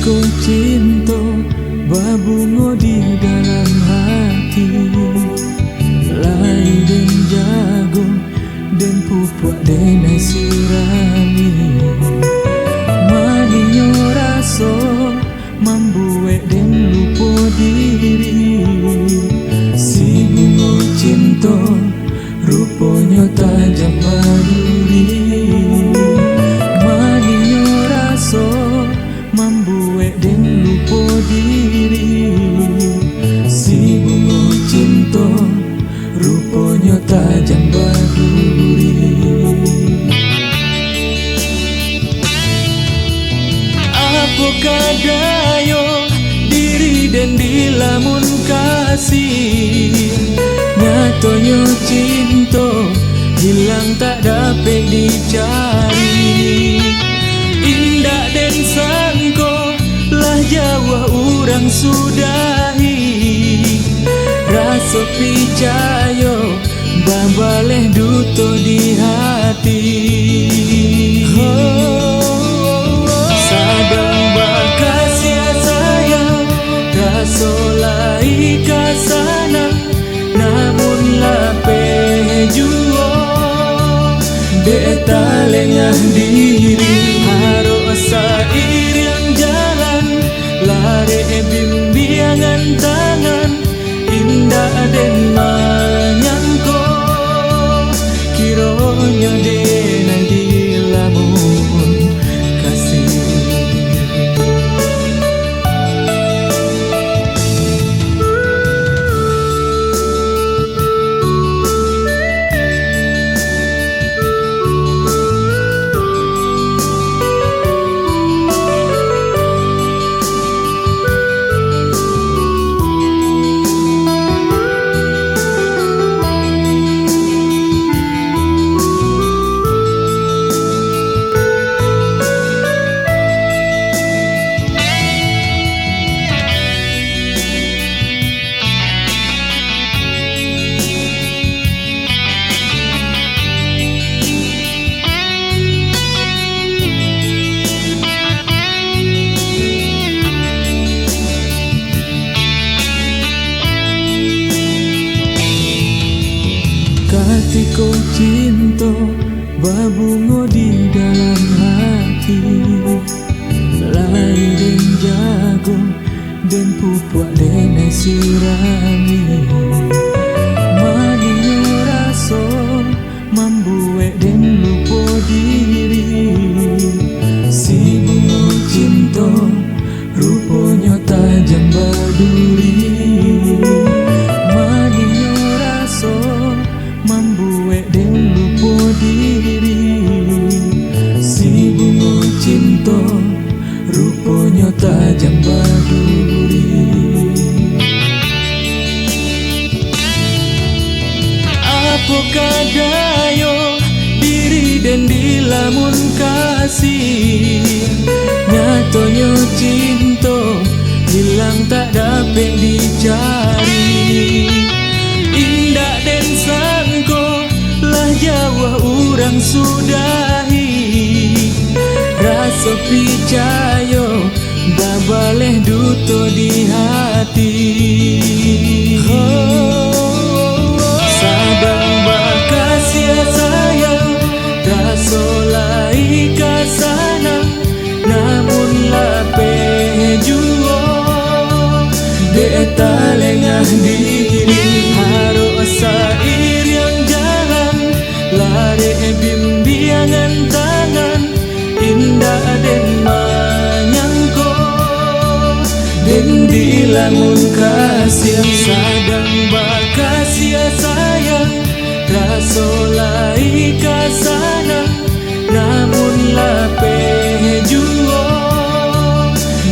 Katiko cinta babungo di dalam hati, lai den jagung den pupuk den sirami, maninyo raso membuat den lupa diri. Si bungo cinta rupanya tajam maduri, maninyo raso membuat den lupa diri. Si bungo cinta rupanya tajam baduri. Apakah dayo diri dan dilamun kasih, nyatanya cinta hilang tak dapat dicari. Indah dan sangko lah jauh orang sudahi, rasa percaya babaleh duto di hati. Sadang bakasih sayang rasa lai kasana, namun lape juo beta lengah diri. Harus sair yang jalan lari bimbingan tangan, indah dan menyangko kironya denang dilamun kasih. Katiko cinta babungo di dalam hati, lai den jagung den pupuk den sirami, maninyo raso membuat den lupa diri. Si bungo cinta rupanya tajam baduri, maninyo raso membuat den lupa diri. Si bungo cinta rupanya tajam baduri. Apakah dayo diri dan dilamun kasih, nyatanya cinta hilang tak dapat dicari. Indah dan sangko lah jauh orang sudahi, rasa percaya babaleh duto di hati. Sadang bakasih sayang rasa lai kasana, namun lape juo beta lengah diri. Harus sair yang jalan lari bimbingan tangan, indah dan menyangko dan dilamun kasih. Sadang bakasih sayang rasa lai kasana, namun lape juo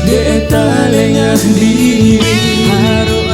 beta lengah diri. Harus